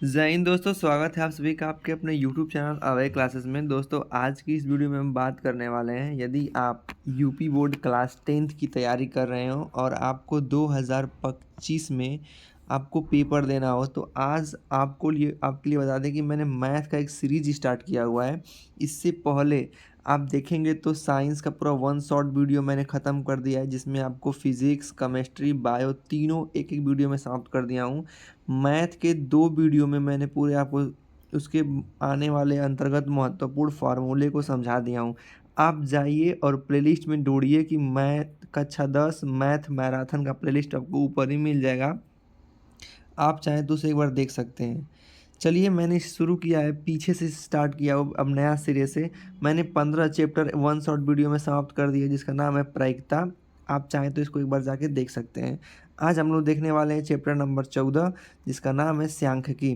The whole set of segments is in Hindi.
जय हिंद दोस्तों, स्वागत है आप सभी का आपके अपने YouTube चैनल अभय क्लासेस में। दोस्तों आज की इस वीडियो में हम बात करने वाले हैं, यदि आप यूपी बोर्ड क्लास 10th की तैयारी कर रहे हो और आपको 2025 में आपको पेपर देना हो, तो आज आपके लिए बता दें कि मैंने मैथ का एक सीरीज स्टार्ट किया हुआ है। इससे पहले आप देखेंगे तो साइंस का पूरा वन शॉट वीडियो मैंने ख़त्म कर दिया है, जिसमें आपको फिजिक्स, केमिस्ट्री, बायो तीनों एक एक वीडियो में समाप्त कर दिया हूँ। मैथ के 2 वीडियो में मैंने पूरे आपको उसके आने वाले अंतर्गत महत्वपूर्ण फार्मूले को समझा दिया हूँ। आप जाइए और प्लेलिस्ट में ढूँढिए कि मैथ कक्षा 10 मैथ मैराथन का प्लेलिस्ट आपको ऊपर ही मिल जाएगा। आप चाहें तो उसे एक बार देख सकते हैं। चलिए, मैंने शुरू किया है, पीछे से स्टार्ट किया हो, अब नया सिरे से। मैंने 15 चैप्टर वन शॉट वीडियो में समाप्त कर दिया, जिसका नाम है प्रायिकता। आप चाहें तो इसको एक बार जाके देख सकते हैं। आज हम लोग देखने वाले हैं चैप्टर नंबर 14, जिसका नाम है सांख्यिकी।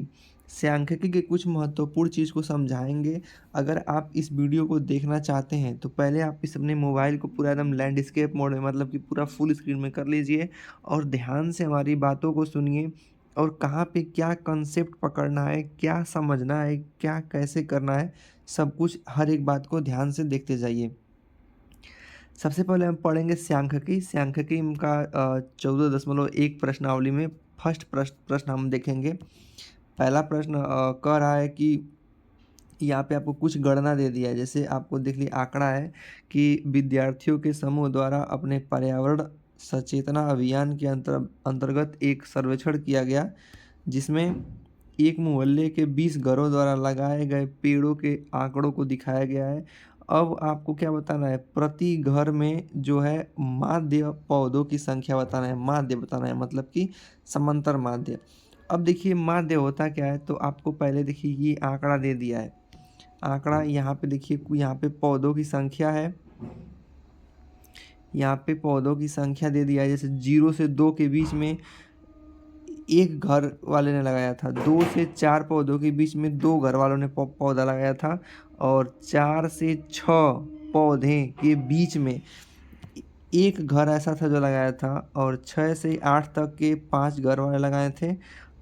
सांख्यिकी के कुछ महत्वपूर्ण चीज़ को समझाएंगे। अगर आप इस वीडियो को देखना चाहते हैं तो पहले आप इस अपने मोबाइल को पूरा एकदम लैंडस्केप मोड में, मतलब कि पूरा फुल स्क्रीन में कर लीजिए और ध्यान से हमारी बातों को सुनिए और कहाँ पे क्या कॉन्सेप्ट पकड़ना है, क्या समझना है, क्या कैसे करना है, सब कुछ हर एक बात को ध्यान से देखते जाइए। सबसे पहले हम पढ़ेंगे सांख्यिकी। सांख्यिकी का 14.1 प्रश्नावली में फर्स्ट प्रश्न हम देखेंगे। पहला प्रश्न कह रहा है कि यहाँ पे आपको कुछ गणना दे दिया है। जैसे आपको देख लीजिए, आंकड़ा है कि विद्यार्थियों के समूह द्वारा अपने पर्यावरण सचेतना अभियान के अंतर्गत एक सर्वेक्षण किया गया, जिसमें एक मोहल्ले के 20 घरों द्वारा लगाए गए पेड़ों के आंकड़ों को दिखाया गया है। अब आपको क्या बताना है, प्रति घर में जो है माध्य पौधों की संख्या बताना है। माध्य बताना है मतलब कि समांतर माध्य। अब देखिए, माध्य होता क्या है, तो आपको पहले देखिए ये आंकड़ा दे दिया है। आंकड़ा यहाँ पे देखिए, यहाँ पे पौधों की संख्या है। यहाँ पे पौधों की संख्या दे दिया है। जैसे 0 से 2 के बीच में एक घर वाले ने लगाया था, 2 से 4 पौधों के बीच में 2 घर वालों ने पौधा लगाया था, और 4 से 6 पौधे के बीच में एक घर ऐसा था जो लगाया था, और 6 से 8 तक के 5 घर वाले लगाए थे,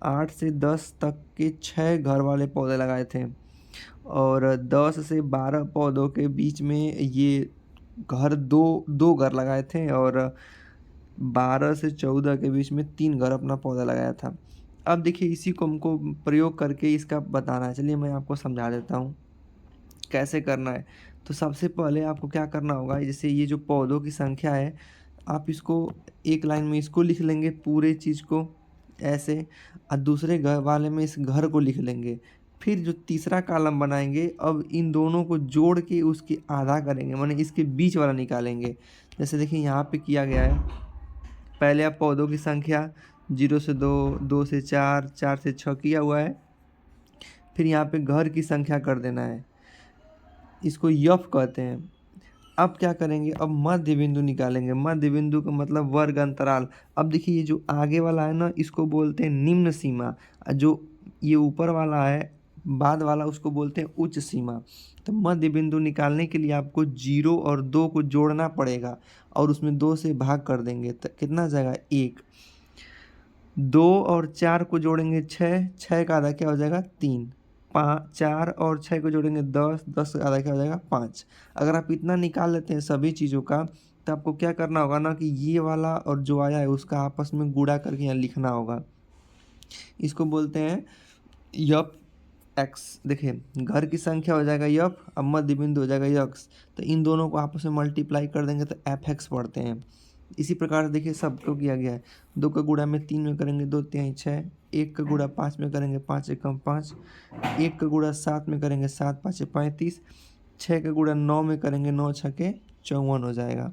8 से 10 तक के 6 घर वाले पौधे लगाए थे, और 10 से 12 पौधों के बीच में ये घर दो दो घर लगाए थे, और 12 से 14 के बीच में 3 घर अपना पौधा लगाया था। अब देखिए, इसी को हमको प्रयोग करके इसका बताना है। चलिए मैं आपको समझा देता हूँ कैसे करना है। तो सबसे पहले आपको क्या करना होगा, जैसे ये जो पौधों की संख्या है, आप इसको एक लाइन में इसको लिख लेंगे पूरे चीज़ को ऐसे, और दूसरे घर वाले में इस घर को लिख लेंगे। फिर जो तीसरा कॉलम बनाएंगे, अब इन दोनों को जोड़ के उसकी आधा करेंगे, माने इसके बीच वाला निकालेंगे। जैसे देखिए यहाँ पे किया गया है, पहले आप पौधों की संख्या 0 से 2, 2 से 4, 4 से 6 किया हुआ है। फिर यहाँ पे घर की संख्या कर देना है, इसको यफ कहते हैं। अब क्या करेंगे, अब मध्य बिंदु निकालेंगे। मध्य बिंदु का मतलब वर्ग अंतराल। अब देखिए, ये जो आगे वाला है ना, इसको बोलते हैं निम्न सीमा, और जो ये ऊपर वाला है बाद वाला, उसको बोलते हैं उच्च सीमा। तो मध्य बिंदु निकालने के लिए आपको 0 और 2 को जोड़ना पड़ेगा, और उसमें 2 से भाग कर देंगे तो कितना जाएगा, 1। 2 और 4 को जोड़ेंगे 6, 6 का आधा क्या हो जाएगा, 3। 4 और 6 को जोड़ेंगे 10, 10 का आधा क्या हो जाएगा, 5। अगर आप इतना निकाल लेते हैं सभी चीज़ों का, तो आपको क्या करना होगा ना, कि ये वाला और जो आया है उसका आपस में गुणा करके यहाँ लिखना होगा। इसको बोलते हैं यफ एक्स। देखिए, घर की संख्या हो जाएगा यफ, अब मध्य बिंदु हो जाएगा यक्स, तो इन दोनों को आपस में मल्टीप्लाई कर देंगे तो एफ एक्स पढ़ते हैं। इसी प्रकार से देखिए सबको किया गया है। 2 का गुणा में 3 में करेंगे 2 तिहाई 6, 1 का गुणा 5 में करेंगे 5 एकम 5, 1 का गुणा 7 में करेंगे 7 5 35, 6 का गुणा 9 में करेंगे 9 छके 54 हो जाएगा।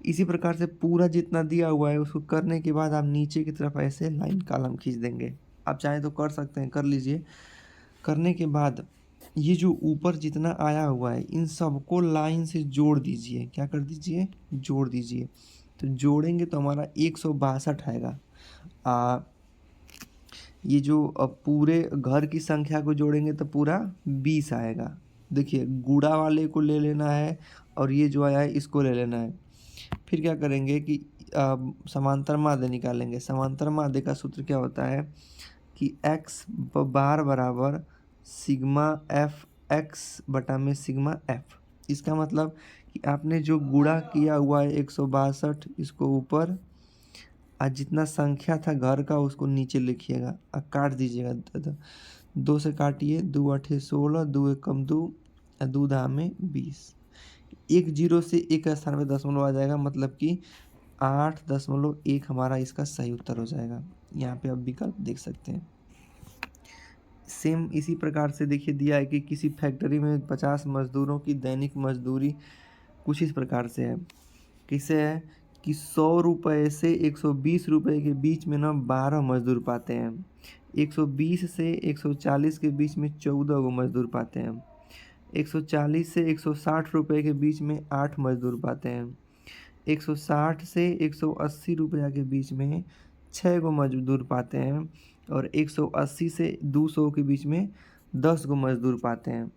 इसी प्रकार से पूरा जितना दिया हुआ है उसको करने के बाद आप नीचे की तरफ ऐसे लाइन कॉलम खींच देंगे। आप चाहें तो कर सकते हैं, कर लीजिए। करने के बाद ये जो ऊपर जितना आया हुआ है, इन सबको लाइन से जोड़ दीजिए। क्या कर दीजिए, जोड़ दीजिए। तो जोड़ेंगे तो हमारा 162 आएगा। ये जो पूरे घर की संख्या को जोड़ेंगे तो पूरा 20 आएगा। देखिए, गुणा वाले को ले लेना है और ये जो आया है इसको ले लेना है। फिर क्या करेंगे कि समांतर माध्य निकालेंगे। समांतर माध्य का सूत्र क्या होता है, कि x बार बराबर सिग्मा एफ एक्स बटा में सिग्मा एफ। इसका मतलब कि आपने जो गुणा किया हुआ है 162 इसको ऊपर, आज जितना संख्या था घर का उसको नीचे लिखिएगा और काट दीजिएगा। 2 से काटिए, 2 8 16, 2 1 कम 2, 2 धा में 20। एक जीरो से एक स्थान पे दशमलव आ जाएगा, मतलब कि 8.1 हमारा इसका सही उत्तर हो जाएगा। यहाँ पे आप विकल्प देख सकते हैं। सेम इसी प्रकार से देखिए दिया है कि किसी फैक्ट्री में 50 मजदूरों की दैनिक मजदूरी कुछ इस प्रकार से है। किसे है कि 100 रुपये से 120 रुपये के बीच में ना 12 मजदूर पाते हैं। 120 से 140 के बीच में 14 गो मजदूर पाते हैं। 140 से 160 रुपये के बीच में 8 मजदूर पाते हैं। 160 से 180 रुपया के बीच में 6 गो मजदूर पाते हैं। और 180 से 200 के बीच में 10 गो मजदूर पाते हैं।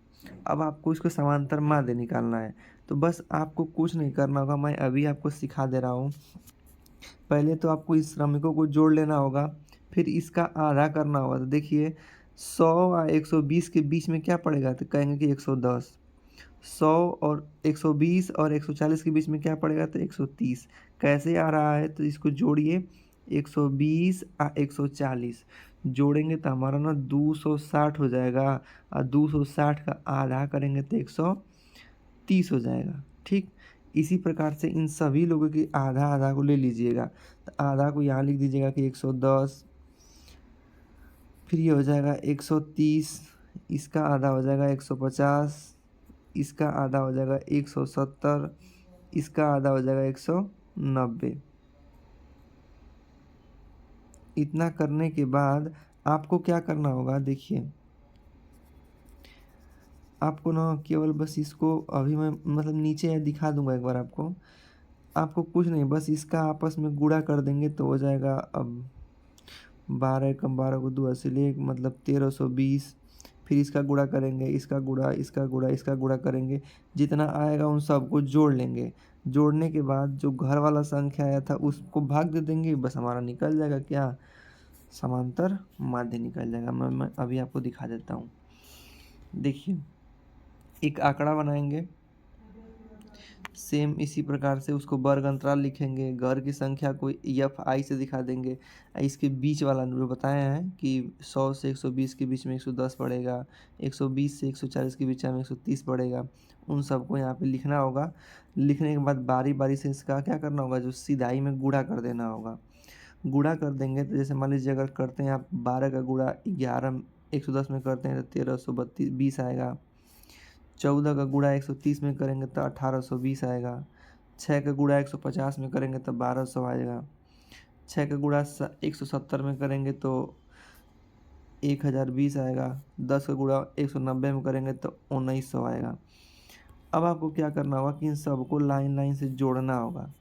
अब आपको इसको समांतर माध्य निकालना है, तो बस आपको कुछ नहीं करना होगा, मैं अभी आपको सिखा दे रहा हूँ। पहले तो आपको इस श्रमिकों को जोड़ लेना होगा, फिर इसका आधा करना होगा। तो देखिए 100 और 120 के बीच में क्या पड़ेगा, तो कहेंगे कि 110। 100 और 120 और 140 के बीच में क्या पड़ेगा, तो 130। कैसे आ रहा है, तो इसको जोड़िए, 120 और 140 जोड़ेंगे तो हमारा ना 260 हो जाएगा, और 260 का आधा करेंगे तो 130 हो जाएगा। ठीक, इसी प्रकार से इन सभी लोगों की आधा आधा को ले लीजिएगा। तो आधा को यहाँ लिख दीजिएगा कि 110, फिर ये हो जाएगा 130, इसका आधा हो जाएगा 150, इसका आधा हो जाएगा 170, इसका आधा हो जाएगा 190। इतना करने के बाद आपको क्या करना होगा, देखिए आपको ना केवल बस इसको अभी मैं मतलब नीचे दिखा दूंगा एक बार आपको। आपको कुछ नहीं, बस इसका आपस में गुणा कर देंगे तो हो जाएगा। अब 12 कम 12 को 2 असली मतलब 1320। फिर इसका गुणा करेंगे, इसका गुणा, इसका गुणा, इसका गुणा करेंगे, जितना आएगा उन सबको जोड़ लेंगे। जोड़ने के बाद जो घर वाला संख्या आया था उसको भाग दे देंगे, बस हमारा निकल जाएगा क्या, समांतर माध्य निकल जाएगा। मैं अभी आपको दिखा देता हूँ। देखिए एक आंकड़ा बनाएंगे, सेम इसी प्रकार से उसको वर्ग अंतराल लिखेंगे, घर की संख्या को एफ आई से दिखा देंगे। इसके बीच वाला जो बताया है कि 100 से 120 के बीच में 110 पड़ेगा, 120 से 140 के बीच में 130 पड़ेगा, उन सबको यहाँ पे लिखना होगा। लिखने के बाद बारी बारी से इसका क्या करना होगा, जो सीधाई में गुणा कर देना होगा। गुणा कर देंगे तो जैसे मान लीजिए अगर करते हैं आप 12 का गुणा 11 110 में करते हैं तो 1320 आएगा। 14 का गुणा 130 में करेंगे तो 1820 आएगा। 6 का गुणा 150 में करेंगे तो 1200 आएगा। 6 का गुणा 170 में करेंगे तो 1020 आएगा। 10 का गुणा 190 में करेंगे तो 1900 आएगा। अब आपको क्या करना होगा कि इन सबको लाइन लाइन से जोड़ना होगा।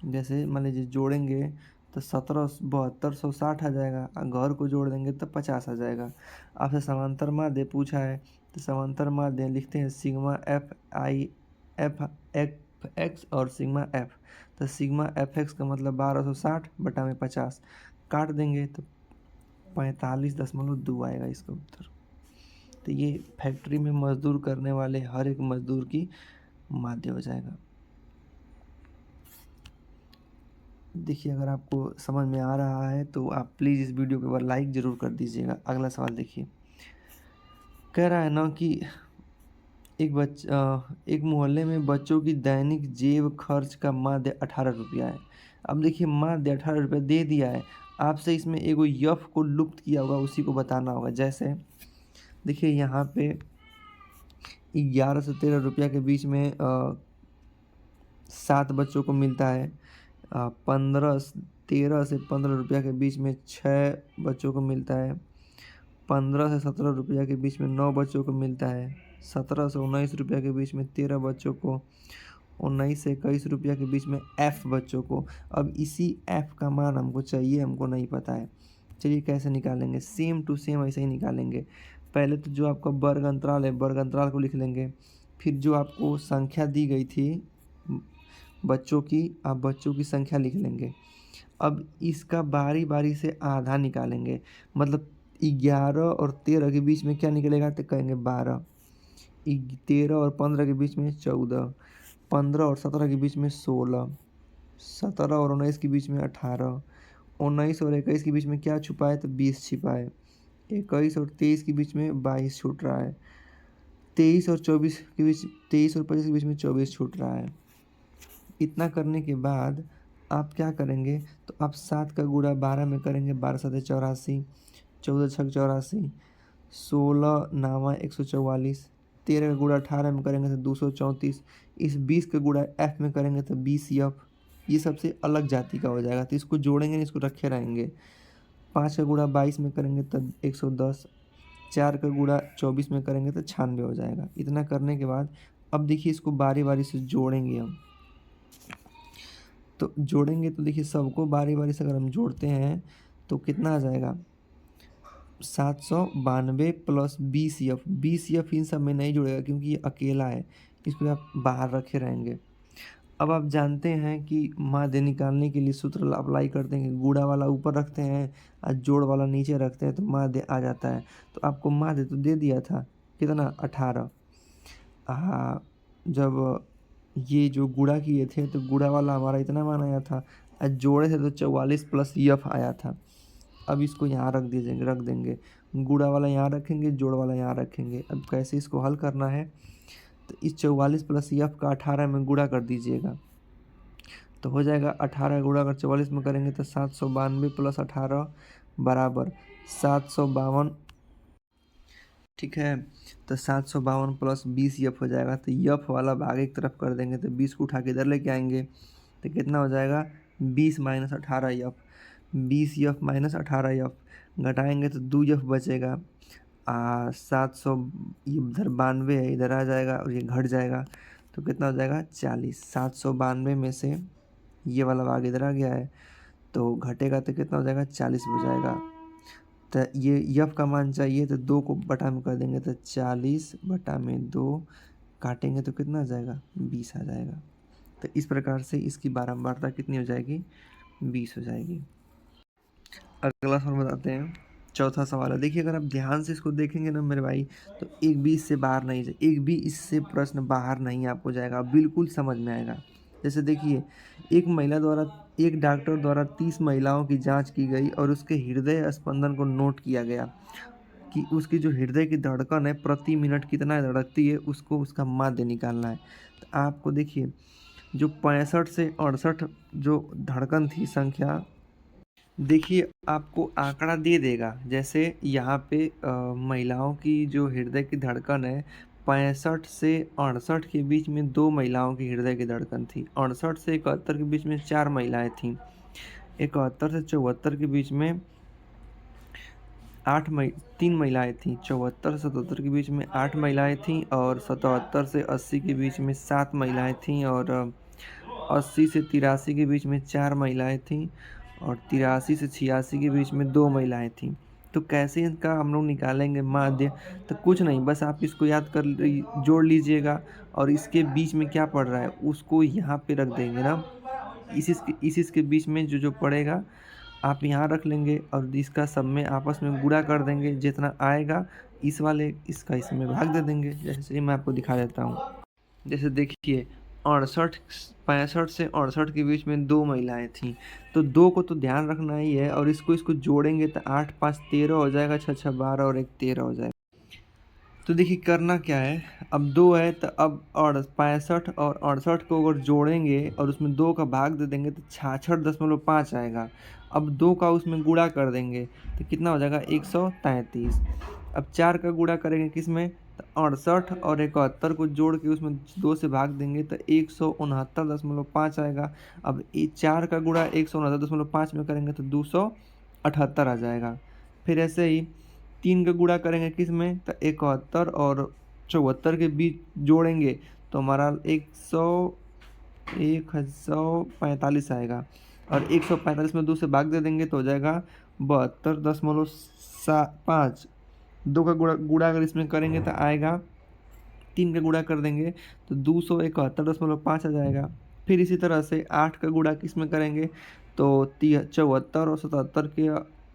जैसे मान लीजिए जोड़ेंगे तो 7260 आ जाएगा, और घर को जोड़ देंगे तो 50 आ जाएगा। आपसे समांतर माध्य पूछा है, तो समांतर माध्य लिखते हैं sigma F I F x और सिग्मा एफ। तो सिग्मा एफ एक्स का मतलब 1260 बटा में 50, काट देंगे तो 45.2 आएगा इसका उत्तर। तो ये फैक्ट्री में मजदूर करने वाले हर एक मजदूर की माध्य हो जाएगा। देखिए अगर आपको समझ में आ रहा है तो आप प्लीज़ इस वीडियो को एक बार लाइक ज़रूर कर दीजिएगा। अगला सवाल देखिए, कह रहा है ना कि एक मोहल्ले में बच्चों की दैनिक जेब खर्च का माध्य 18 रुपया है। अब देखिए माध्य 18 रुपया दे दिया है, आपसे इसमें एगो यफ को लुप्त किया होगा, उसी को बताना होगा। जैसे देखिए यहाँ पे 11 से 13 रुपया के बीच में 7 बच्चों को मिलता है। 13 से 15 रुपया के बीच में 6 बच्चों को मिलता है। 15 से 17 रुपया के बीच में 9 बच्चों को मिलता है। 17 से 19 रुपया के बीच में 13 बच्चों को। 19 से 21 रुपया के बीच में एफ बच्चों को। अब इसी एफ का मान हमको चाहिए, हमको नहीं पता है। चलिए कैसे निकालेंगे, सेम टू सेम ऐसे ही निकालेंगे। पहले तो जो आपका वर्ग अंतराल है, वर्ग अंतराल को लिख लेंगे। फिर जो आपको संख्या दी गई थी बच्चों की, आप बच्चों की संख्या लिख लेंगे। अब इसका बारी बारी से आधा निकालेंगे, मतलब 11 और 13 के बीच में क्या निकलेगा तो कहेंगे 12, 13 और 15 के बीच में 14, 15 और 17 के बीच में 16, 17 और 19 के बीच में 18, 19 और 21 के बीच में क्या छुपा है तो 20 छिपा है, 21 और 23 के बीच में 22 छूट रहा है, 23 और 24 के बीच 23 और 25 के बीच में 24 छूट रहा है। इतना करने के बाद आप क्या करेंगे तो आप 7 का गुणा 12 में करेंगे, 12 7 84, 14 6 84, 16 नावा 144, 13 का गुणा 18 में करेंगे तो 234, इस 20 का गुणा एफ में करेंगे तो 20 एफ, ये सबसे अलग जाति का हो जाएगा, तो इसको जोड़ेंगे नहीं, इसको रखे रहेंगे। 5 का गुणा 22 में करेंगे तब 110, 4 का गुणा 24 में करेंगे तो 96 हो जाएगा। इतना करने के बाद अब देखिए इसको बारी बारी से जोड़ेंगे हम, तो जोड़ेंगे तो देखिए सबको बारी बारी से अगर हम जोड़ते हैं तो कितना आ जाएगा 792 प्लस 20 एफ, 20 एफ इन सब में नहीं जुड़ेगा क्योंकि ये अकेला है, इसको आप बाहर रखे रहेंगे। अब आप जानते हैं कि माध्य निकालने के लिए सूत्र अप्लाई करते हैं कि गुणा वाला ऊपर रखते हैं और जोड़ वाला नीचे रखते हैं तो माध्य आ जाता है। तो आपको माध्य तो दे दिया था कितना 18, जब ये जो गुणा किए थे तो गुणा वाला हमारा इतना मान आया था और जोड़े थे तो 44 प्लस एफ आया था। अब इसको यहाँ रख देंगे, गुणा वाला यहाँ रखेंगे, जोड़ वाला यहाँ रखेंगे। अब कैसे इसको हल करना है तो इस 44 प्लस एफ का 18 में गुणा कर दीजिएगा तो हो जाएगा 18 गुणा अगर 44 में करेंगे तो 792 प्लस 18 बराबर 752, ठीक है। तो 752 प्लस 20 एफ हो जाएगा, तो एफ वाला भाग एक तरफ कर देंगे तो 20 को उठा के इधर लेके आएंगे तो कितना हो जाएगा 20 minus 18 F, 20 F minus 18 F घटाएंगे तो 2 एफ बचेगा। 700 इधर 92 है, इधर आ जाएगा और ये घट जाएगा तो कितना हो जाएगा 40। 792 में से ये वाला भाग इधर आ गया है तो घटेगा तो कितना हो जाएगा 40 हो जाएगा। तो ये एफ का मान चाहिए तो 2 को बटा में कर देंगे तो 40 बटा में 2 काटेंगे तो कितना आ जाएगा 20 आ जाएगा। तो इस प्रकार से इसकी बारंबारता कितनी हो जाएगी 20 हो जाएगी। अगला सवाल बताते हैं, चौथा सवाल है। देखिए अगर आप ध्यान से इसको देखेंगे ना मेरे भाई तो एक भी इससे बाहर नहीं जाए, एक भी इससे प्रश्न बाहर नहीं आपको जाएगा, बिल्कुल समझ में आएगा। जैसे देखिए एक डॉक्टर द्वारा 30 महिलाओं की जांच की गई और उसके हृदय स्पंदन को नोट किया गया कि उसकी जो हृदय की धड़कन है प्रति मिनट कितना धड़कती है, उसको उसका माध्य निकालना है। तो आपको देखिए जो 65 से 68 जो धड़कन थी संख्या, देखिए आपको आंकड़ा दे देगा। जैसे यहाँ पे महिलाओं की जो हृदय की धड़कन है 65 से 68 के बीच में 2 महिलाओं की हृदय की धड़कन थी, 68 से 71 के बीच में 4 महिलाएं थीं, 71 से 74 के बीच में 3 महिलाएं थीं, 74 से 77 के बीच में 8 महिलाएं थीं और 77 से 80 के बीच में 7 महिलाएं थीं और 80 से 83 के बीच में 4 महिलाएं थीं और 83 से 86 के बीच में 2 महिलाएं थीं। तो कैसे इनका हम लोग निकालेंगे माध्य, तो कुछ नहीं, बस आप इसको याद कर जोड़ लीजिएगा और इसके बीच में क्या पड़ रहा है उसको यहाँ पे रख देंगे ना, इसके बीच में जो जो पड़ेगा आप यहाँ रख लेंगे और इसका सब में आपस में गुणा कर देंगे, जितना आएगा इस वाले इसका इसमें भाग दे देंगे। जैसे मैं आपको दिखा देता हूँ, जैसे देखिए 65 से 68 के बीच में 2 महिलाएं थीं, तो 2 को तो ध्यान रखना ही है और इसको जोड़ेंगे तो 8 5 13 हो जाएगा, 6 6 12 और 1 13 हो जाएगा। तो देखिए करना क्या है, अब 2 है तो अब और 65 और 68 को अगर जोड़ेंगे और उसमें 2 का भाग दे देंगे तो 66.5 आएगा। अब 2 का उसमें गुणा कर देंगे तो कितना हो जाएगा 133। अब 4 का गुणा करेंगे किस में तो 68 और 71 को जोड़ के उसमें 2 से भाग देंगे तो 169.5 आएगा। अब 4 का गुणा 169.5 में करेंगे तो 278 आ जाएगा। फिर ऐसे ही 3 का गुणा करेंगे किस में तो 71 और 74 के बीच जोड़ेंगे तो हमारा 145 आएगा और 145 में 2 से भाग दे देंगे तो हो जाएगा 72.5। 2 का गुणा अगर इसमें करेंगे तो आएगा, 3 का गुणा कर देंगे तो 271.5 आ जाएगा। फिर इसी तरह से 8 का गुणा किस में करेंगे तो 74 और 77 के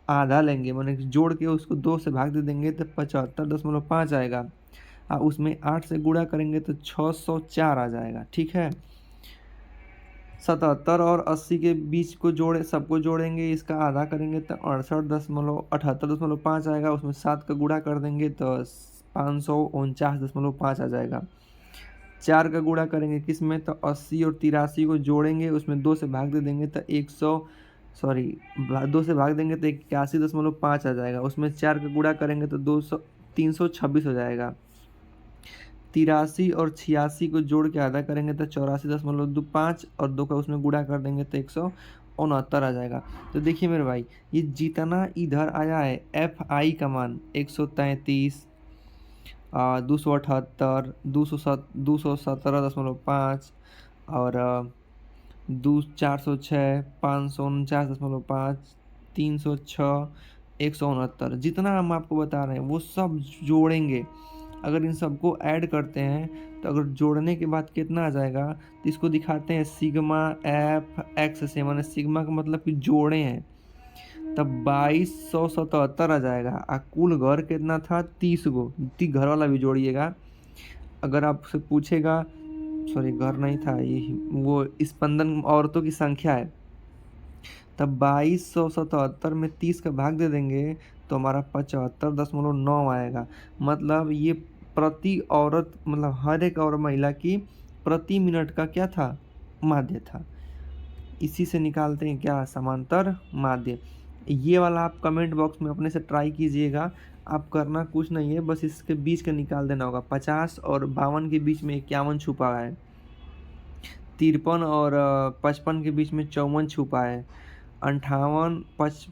आधा लेंगे, माने जोड़ के उसको 2 से भाग दे देंगे तो 75.5 आएगा। उसमें 8 से गुणा करेंगे तो 604 आ जाएगा। ठीक है। 77 और 80 के बीच को सबको जोड़ेंगे, इसका आधा करेंगे तो 78.5 आएगा। उसमें 7 का गुणा कर देंगे तो 549.5 आ जाएगा। 4 का गुणा करेंगे किस में, तो 80 और 83 को जोड़ेंगे, उसमें 2 से भाग दे देंगे तो 2 से भाग देंगे तो 81.5 आ जाएगा। उसमें 4 का गुणा करेंगे तो 326 हो जाएगा। 83 और 86 को जोड़ के आधा करेंगे तो 84.25 और 2 का उसमें गुणा कर देंगे तो 169 आ जाएगा। तो देखिए मेरे भाई, ये जितना इधर आया है FI का मान 133, 278, 217.5 और 406, 549.5, 306, 169, जितना हम आपको बता रहे हैं वो सब जोड़ेंगे। अगर इन सबको ऐड करते हैं तो अगर जोड़ने के बाद कितना आ जाएगा, तो इसको दिखाते हैं सिग्मा FX से, माने सिग्मा का मतलब कि जोड़े हैं, तब 2277 आ जाएगा। कुल घर कितना था, 30 गो, घर वाला भी जोड़िएगा। अगर आपसे पूछेगा, सॉरी घर नहीं था ये, वो स्पंदन औरतों की संख्या है, तब 2277 में 30 का भाग दे देंगे तो हमारा 75.9 आएगा। मतलब ये प्रति औरत, मतलब हर एक और महिला की प्रति मिनट का क्या था, माध्य था। इसी से निकालते हैं क्या, समांतर माध्य। ये वाला आप कमेंट बॉक्स में अपने से ट्राई कीजिएगा। आप करना कुछ नहीं है, बस इसके बीच का निकाल देना होगा। 50 और 52 के बीच में 51 छुपा है। 53 और 55 के बीच में 54 छुपा है। 58,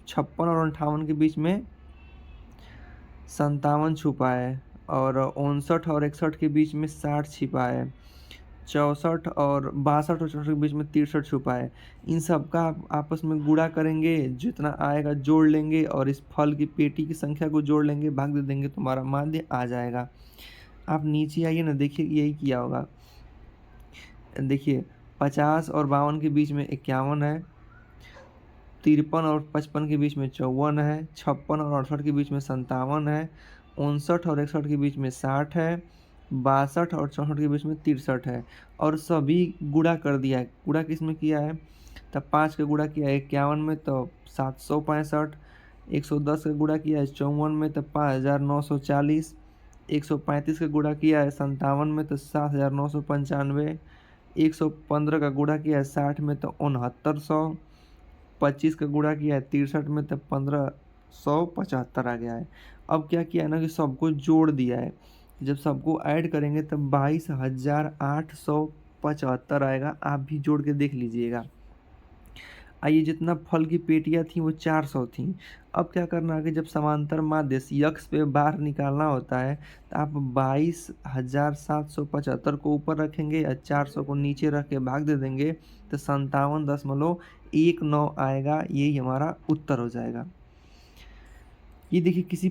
56 और 58 के बीच में 57 छुपा है। और 59 और 61 के बीच में 60 छिपा है। 64 और 62 और 64 के बीच में 63 छुपा है। इन सब का आप आपस में गुणा करेंगे, जितना आएगा जोड़ लेंगे और इस फल की पेटी की संख्या को जोड़ लेंगे, भाग दे देंगे, तुम्हारा माध्य आ जाएगा। आप नीचे आइए ना, देखिए यही किया होगा। देखिए 50 और 52 के बीच में 51 है। 53 और 55 के बीच में 54 है। 56 और 68 के बीच में 57 है। 59 और 61 के बीच में 60 है। 62 और 64 के बीच में 63 है। और सभी गुणा कर दिया है। गुणा किस में किया है, तब 5 का गुणा किया है 51 में तो 765। 110 का गुणा किया है 54 में तो 5940। 135 का गुणा किया है 57 में तो 7995। 115 का गुणा किया है 60 में तो 6900। 25 का गुणा किया है 63 में तो 1575 आ गया है। अब क्या किया है ना कि सबको जोड़ दिया है। जब सबको ऐड करेंगे तब 22,875 आएगा। आप भी जोड़ के देख लीजिएगा। आइए, जितना फल की पेटियां थी वो 400 थी। अब क्या करना है कि जब समांतर माध्य यक्ष पे बाहर निकालना होता है तो आप 22,775 को ऊपर रखेंगे और 400 को नीचे रख के भाग दे देंगे तो 57.19 आएगा। यही हमारा उत्तर हो जाएगा। ये देखिए, किसी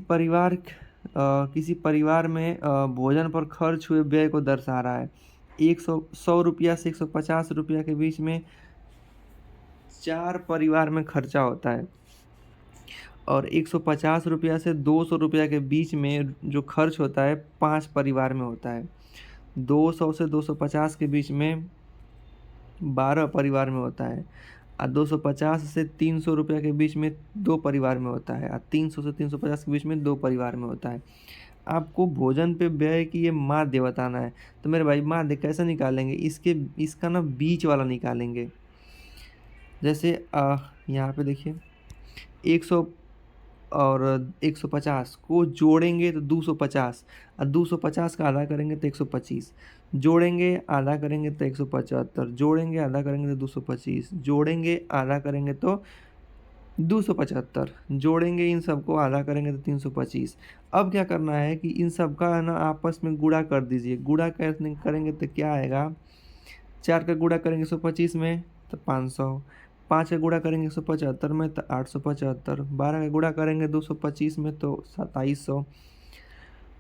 परिवार में भोजन पर खर्च हुए व्यय को दर्शा रहा है। 100 रुपया से 150 रुपया के बीच में 4 परिवार में खर्चा होता है। और 150 रुपया से 200 रुपया के बीच में जो खर्च होता है 5 परिवार में होता है। 200 से 250 के बीच में 12 परिवार में होता है। और 250 से 300 रुपया के बीच में 2 परिवार में होता है। और 300 से 350 के बीच में 2 परिवार में होता है। आपको भोजन पे व्यय की ये माध्य बताना है। तो मेरे भाई, माध्य कैसे निकालेंगे, इसका ना बीच वाला निकालेंगे। जैसे यहाँ पे देखिए 100 और 150 को जोड़ेंगे तो 250, और 250 का आधा करेंगे तो 125, जोड़ेंगे आधा करेंगे तो 175, जोड़ेंगे आधा करेंगे तो 225, जोड़ेंगे आधा करेंगे तो 275, जोड़ेंगे इन सबको आधा करेंगे तो 325। अब क्या करना है कि इन सब का है ना आपस में गुणा कर दीजिए। गुणा करेंगे तो क्या आएगा, 4 का गुणा करेंगे 125 में तो 500। 5 का गुणा करेंगे 175 में तो 875। 12 का गुणा करेंगे 225 में तो 2700।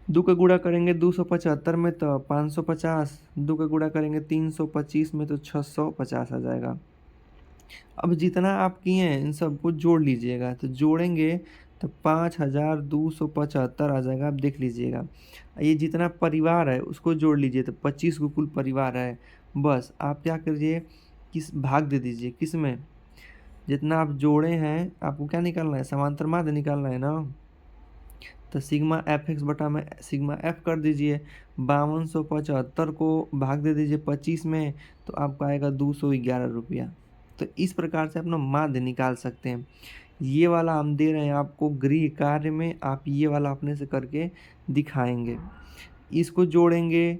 2 का गुणा करेंगे 275 में तो 550। 2 का गुणा करेंगे 325 में तो 650 आ जाएगा। अब जितना आप किए हैं इन सबको जोड़ लीजिएगा, तो जोड़ेंगे तो 5275 आ जाएगा। आप देख लीजिएगा, ये जितना परिवार है उसको जोड़ लीजिए तो 25 को कुल परिवार है। बस आप क्या करिए, किस भाग दे दीजिए, किस में, जितना आप जोड़े हैं आपको क्या निकालना है, समांतर माध्य निकालना है ना। तो सिग्मा एफ एक्स बटा में सिग्मा एफ कर दीजिए, 5275 को भाग दे दीजिए 25 में, तो आपका आएगा 211 रुपया। तो इस प्रकार से अपना माध्य निकाल सकते हैं। ये वाला हम दे रहे हैं आपको गृह कार्य में, आप ये वाला अपने से करके दिखाएंगे। इसको जोड़ेंगे,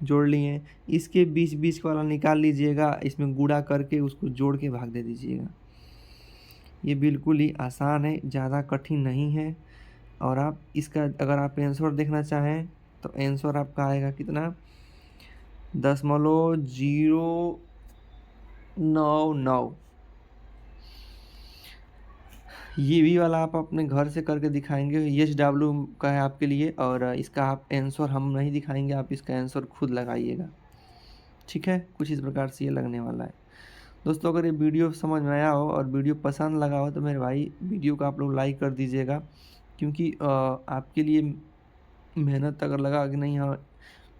जोड़ लिए, इसके बीच बीच वाला निकाल लीजिएगा, इसमें गुणा करके उसको जोड़ के भाग दे दीजिएगा। ये बिल्कुल ही आसान है, ज़्यादा कठिन नहीं है। और आप इसका अगर आप आंसर देखना चाहें तो आंसर आपका आएगा कितना, 0.099। ये भी वाला आप अपने घर से करके दिखाएंगे, SW का है आपके लिए, और इसका आप आंसर हम नहीं दिखाएंगे, आप इसका आंसर खुद लगाइएगा। ठीक है, कुछ इस प्रकार से ये लगने वाला है। दोस्तों अगर ये वीडियो समझ में आया हो और वीडियो पसंद लगा हो तो मेरे भाई वीडियो को आप लोग लाइक कर दीजिएगा, क्योंकि आपके लिए मेहनत अगर लगा कि नहीं, हाँ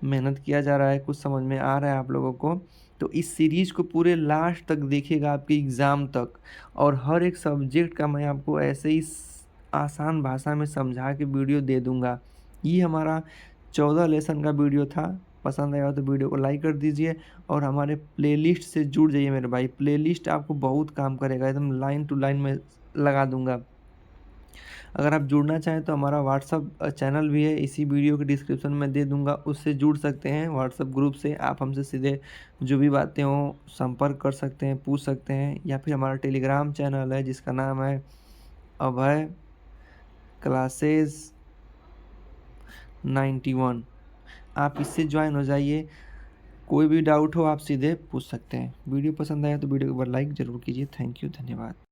मेहनत किया जा रहा है, कुछ समझ में आ रहा है आप लोगों को, तो इस सीरीज़ को पूरे लास्ट तक देखिएगा आपके एग्ज़ाम तक। और हर एक सब्जेक्ट का मैं आपको ऐसे ही आसान भाषा में समझा के वीडियो दे दूंगा। ये हमारा 14 लेसन का वीडियो था। पसंद आया तो वीडियो को लाइक कर दीजिए और हमारे प्लेलिस्ट से जुड़ जाइए मेरे भाई। प्लेलिस्ट आपको बहुत काम करेगा, एकदम लाइन टू लाइन में लगा दूंगा। अगर आप जुड़ना चाहें तो हमारा व्हाट्सअप चैनल भी है, इसी वीडियो के डिस्क्रिप्शन में दे दूंगा, उससे जुड़ सकते हैं। व्हाट्सअप ग्रुप से आप हमसे सीधे जो भी बातें हों संपर्क कर सकते हैं, पूछ सकते हैं। या फिर हमारा टेलीग्राम चैनल है जिसका नाम है अभय क्लासेस 91, आप इससे ज्वाइन हो जाइए। कोई भी डाउट हो आप सीधे पूछ सकते हैं। वीडियो पसंद आया तो वीडियो को एक बार लाइक ज़रूर कीजिए। थैंक यू, धन्यवाद।